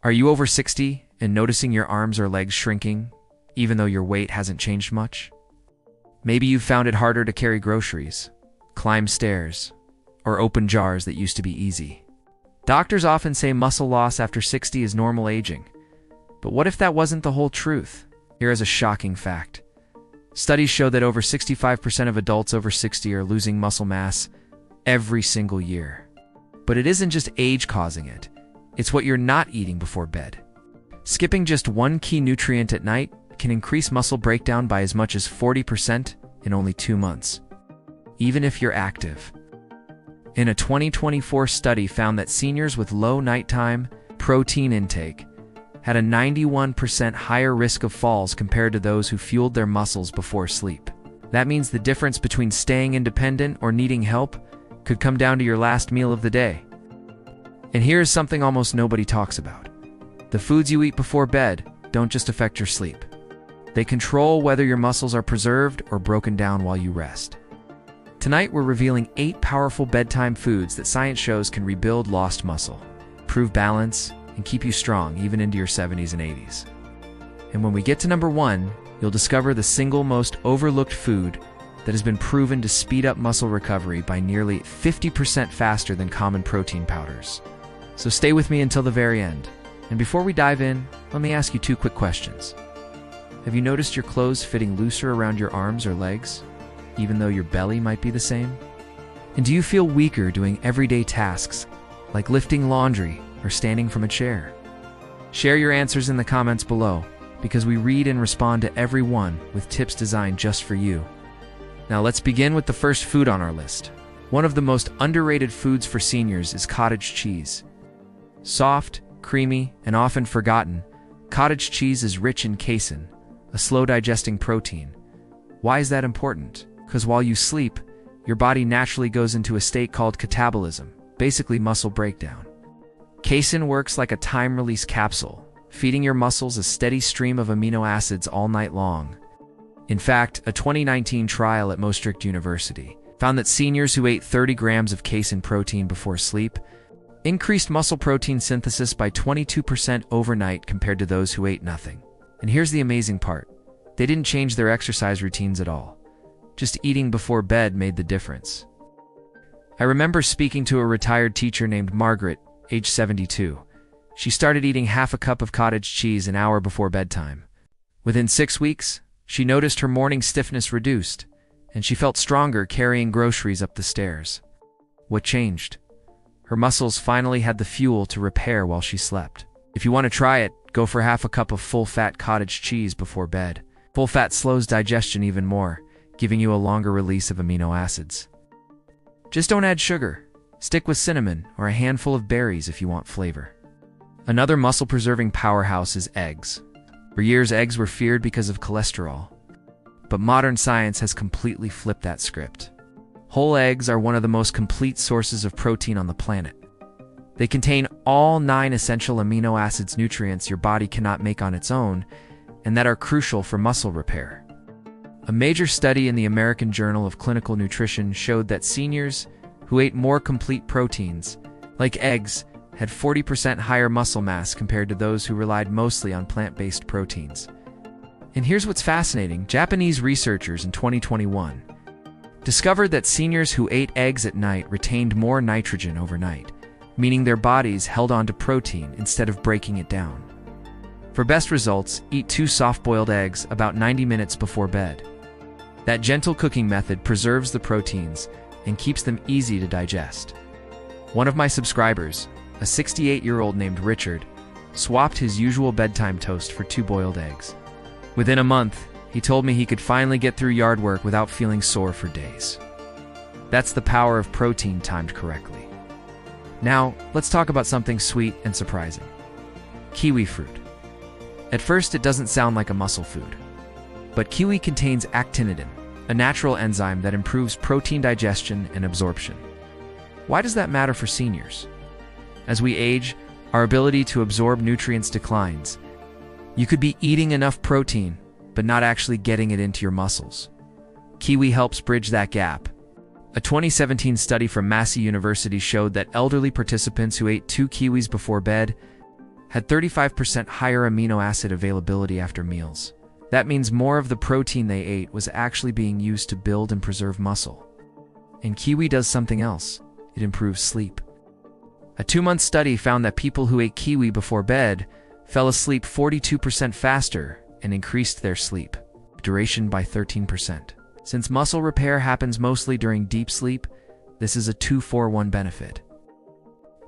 Are you over 60 and noticing your arms or legs shrinking, even though your weight hasn't changed much? Maybe you've found it harder to carry groceries, climb stairs, or open jars that used to be easy. Doctors often say muscle loss after 60 is normal aging. But what if that wasn't the whole truth? Here is a shocking fact. Studies show that over 65% of adults over 60 are losing muscle mass every single year. But it isn't just age causing it. It's what you're not eating before bed. Skipping just one key nutrient at night can increase muscle breakdown by as much as 40% in only 2 months, even if you're active. In a 2024 study found that seniors with low nighttime protein intake had a 91% higher risk of falls compared to those who fueled their muscles before sleep. That means the difference between staying independent or needing help could come down to your last meal of the day. And here's something almost nobody talks about. The foods you eat before bed don't just affect your sleep. They control whether your muscles are preserved or broken down while you rest. Tonight, we're revealing 8 powerful bedtime foods that science shows can rebuild lost muscle, improve balance, and keep you strong even into your 70s and 80s. And when we get to number 1, you'll discover the single most overlooked food that has been proven to speed up muscle recovery by nearly 50% faster than common protein powders. So stay with me until the very end. And before we dive in, let me ask you 2 quick questions. Have you noticed your clothes fitting looser around your arms or legs, even though your belly might be the same? And do you feel weaker doing everyday tasks, like lifting laundry or standing from a chair? Share your answers in the comments below, because we read and respond to every one with tips designed just for you. Now let's begin with the first food on our list. One of the most underrated foods for seniors is cottage cheese. Soft, creamy, and often forgotten, cottage cheese is rich in casein, a slow-digesting protein. Why is that important? Because while you sleep, your body naturally goes into a state called catabolism, basically muscle breakdown. Casein works like a time-release capsule, feeding your muscles a steady stream of amino acids all night long. In fact, a 2019 trial at Maastricht University found that seniors who ate 30 grams of casein protein before sleep increased muscle protein synthesis by 22% overnight compared to those who ate nothing. And here's the amazing part. They didn't change their exercise routines at all. Just eating before bed made the difference. I remember speaking to a retired teacher named Margaret, age 72. She started eating half a cup of cottage cheese an hour before bedtime. Within 6 weeks, she noticed her morning stiffness reduced, and she felt stronger carrying groceries up the stairs. What changed? Her muscles finally had the fuel to repair while she slept. If you want to try it, go for half a cup of full-fat cottage cheese before bed. Full fat slows digestion even more, giving you a longer release of amino acids. Just don't add sugar. Stick with cinnamon or a handful of berries if you want flavor. Another muscle-preserving powerhouse is eggs. For years, eggs were feared because of cholesterol. But modern science has completely flipped that script. Whole eggs are one of the most complete sources of protein on the planet. They contain all 9 essential amino acids nutrients your body cannot make on its own, and that are crucial for muscle repair. A major study in the American Journal of Clinical Nutrition showed that seniors who ate more complete proteins, like eggs, had 40% higher muscle mass compared to those who relied mostly on plant-based proteins. And here's what's fascinating. Japanese researchers in 2021 discovered that seniors who ate eggs at night retained more nitrogen overnight, meaning their bodies held on to protein instead of breaking it down. For best results, eat 2 soft-boiled eggs about 90 minutes before bed. That gentle cooking method preserves the proteins and keeps them easy to digest. One of my subscribers, a 68-year-old named Richard, swapped his usual bedtime toast for 2 boiled eggs. Within a month, he told me he could finally get through yard work without feeling sore for days. That's the power of protein timed correctly. Now, let's talk about something sweet and surprising. Kiwi fruit. At first, it doesn't sound like a muscle food. But kiwi contains actinidin, a natural enzyme that improves protein digestion and absorption. Why does that matter for seniors? As we age, our ability to absorb nutrients declines. You could be eating enough protein, but not actually getting it into your muscles. Kiwi helps bridge that gap. A 2017 study from Massey University showed that elderly participants who ate 2 kiwis before bed had 35% higher amino acid availability after meals. That means more of the protein they ate was actually being used to build and preserve muscle. And kiwi does something else. It improves sleep. A 2-month study found that people who ate kiwi before bed fell asleep 42% faster and increased their sleep duration by 13%. Since muscle repair happens mostly during deep sleep, this is a 2-for-1 benefit.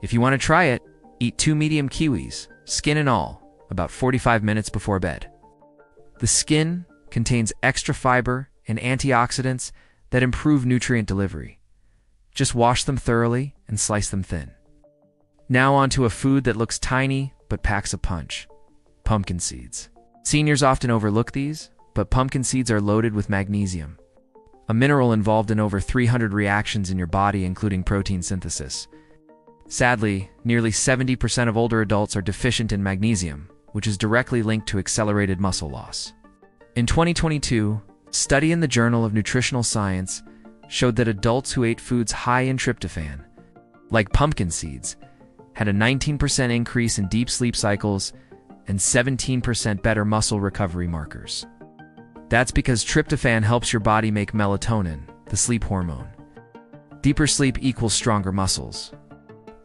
If you want to try it, eat 2 medium kiwis, skin and all, about 45 minutes before bed. The skin contains extra fiber and antioxidants that improve nutrient delivery. Just wash them thoroughly and slice them thin. Now onto a food that looks tiny but packs a punch: pumpkin seeds. Seniors often overlook these, but pumpkin seeds are loaded with magnesium, a mineral involved in over 300 reactions in your body, including protein synthesis. Sadly, nearly 70% of older adults are deficient in magnesium, which is directly linked to accelerated muscle loss. In 2022, a study in the Journal of Nutritional Science showed that adults who ate foods high in tryptophan, like pumpkin seeds, had a 19% increase in deep sleep cycles and 17% better muscle recovery markers. That's because tryptophan helps your body make melatonin, the sleep hormone. Deeper sleep equals stronger muscles.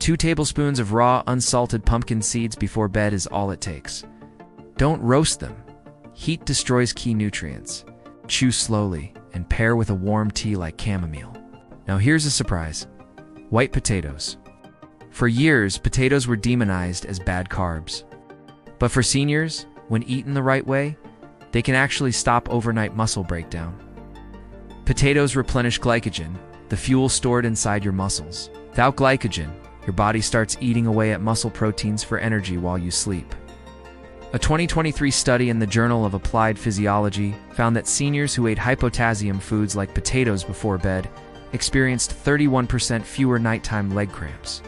2 tablespoons of raw, unsalted pumpkin seeds before bed is all it takes. Don't roast them. Heat destroys key nutrients. Chew slowly and pair with a warm tea like chamomile. Now here's a surprise: white potatoes. For years, potatoes were demonized as bad carbs. But for seniors, when eaten the right way, they can actually stop overnight muscle breakdown. Potatoes replenish glycogen, the fuel stored inside your muscles. Without glycogen, your body starts eating away at muscle proteins for energy while you sleep. A 2023 study in the Journal of Applied Physiology found that seniors who ate high-potassium foods like potatoes before bed experienced 31% fewer nighttime leg cramps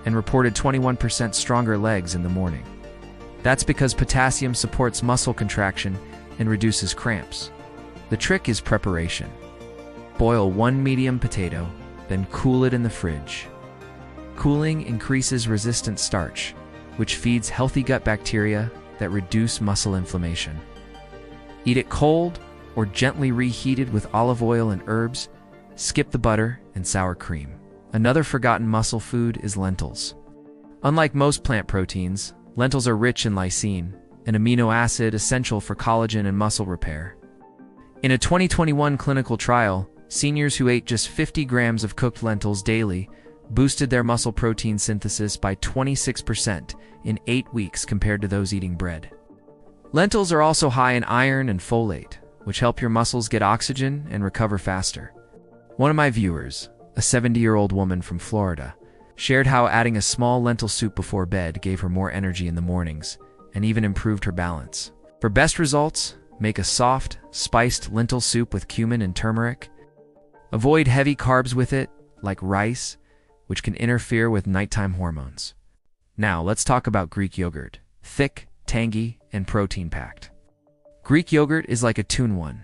and reported 21% stronger legs in the morning. That's because potassium supports muscle contraction and reduces cramps. The trick is preparation. Boil 1 medium potato, then cool it in the fridge. Cooling increases resistant starch, which feeds healthy gut bacteria that reduce muscle inflammation. Eat it cold or gently reheated with olive oil and herbs. Skip the butter and sour cream. Another forgotten muscle food is lentils. Unlike most plant proteins, lentils are rich in lysine, an amino acid essential for collagen and muscle repair. In a 2021 clinical trial, seniors who ate just 50 grams of cooked lentils daily boosted their muscle protein synthesis by 26% in 8 weeks compared to those eating bread. Lentils are also high in iron and folate, which help your muscles get oxygen and recover faster. One of my viewers, a 70-year-old woman from Florida, shared how adding a small lentil soup before bed gave her more energy in the mornings and even improved her balance. For best results, make a soft, spiced lentil soup with cumin and turmeric. Avoid heavy carbs with it, like rice, which can interfere with nighttime hormones. Now, let's talk about Greek yogurt. Thick, tangy, and protein-packed. Greek yogurt is like a 2-in-1.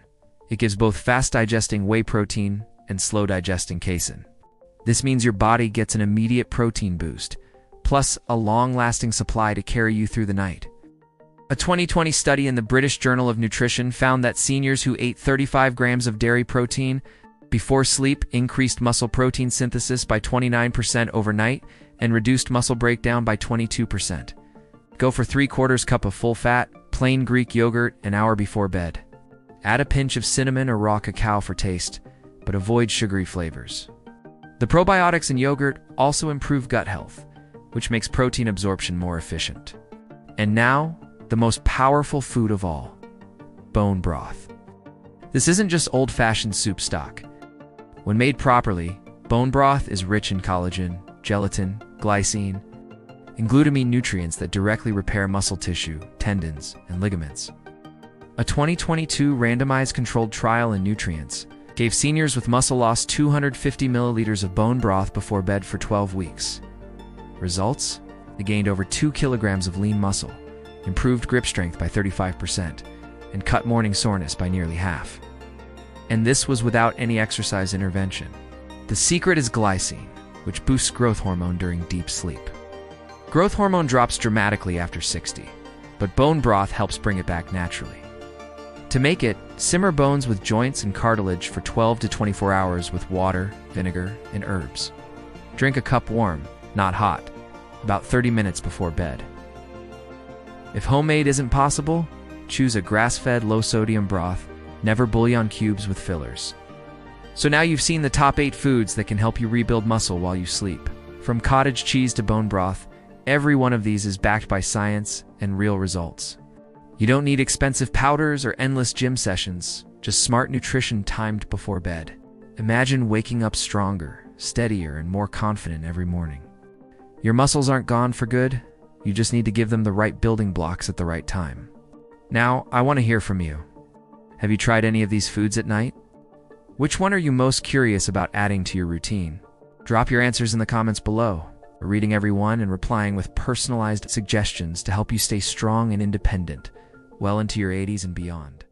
It gives both fast-digesting whey protein and slow-digesting casein. This means your body gets an immediate protein boost, plus a long-lasting supply to carry you through the night. A 2020 study in the British Journal of Nutrition found that seniors who ate 35 grams of dairy protein before sleep increased muscle protein synthesis by 29% overnight and reduced muscle breakdown by 22%. Go for 3/4 cup of full-fat, plain Greek yogurt an hour before bed. Add a pinch of cinnamon or raw cacao for taste, but avoid sugary flavors. The probiotics in yogurt also improve gut health, which makes protein absorption more efficient. And now, the most powerful food of all: bone broth. This isn't just old-fashioned soup stock. When made properly, bone broth is rich in collagen, gelatin, glycine, and glutamine nutrients that directly repair muscle tissue, tendons, and ligaments. A 2022 randomized controlled trial in nutrients gave seniors with muscle loss 250 milliliters of bone broth before bed for 12 weeks. Results? They gained over 2 kilograms of lean muscle, improved grip strength by 35%, and cut morning soreness by nearly half. And this was without any exercise intervention. The secret is glycine, which boosts growth hormone during deep sleep. Growth hormone drops dramatically after 60, but bone broth helps bring it back naturally. To make it, simmer bones with joints and cartilage for 12 to 24 hours with water, vinegar, and herbs. Drink a cup warm, not hot, about 30 minutes before bed. If homemade isn't possible, choose a grass-fed low-sodium broth, never bouillon cubes with fillers. So now you've seen the top 8 foods that can help you rebuild muscle while you sleep. From cottage cheese to bone broth, every one of these is backed by science and real results. You don't need expensive powders or endless gym sessions, just smart nutrition timed before bed. Imagine waking up stronger, steadier, and more confident every morning. Your muscles aren't gone for good, you just need to give them the right building blocks at the right time. Now, I want to hear from you. Have you tried any of these foods at night? Which one are you most curious about adding to your routine? Drop your answers in the comments below. We're reading every one and replying with personalized suggestions to help you stay strong and independent well into your 80s and beyond.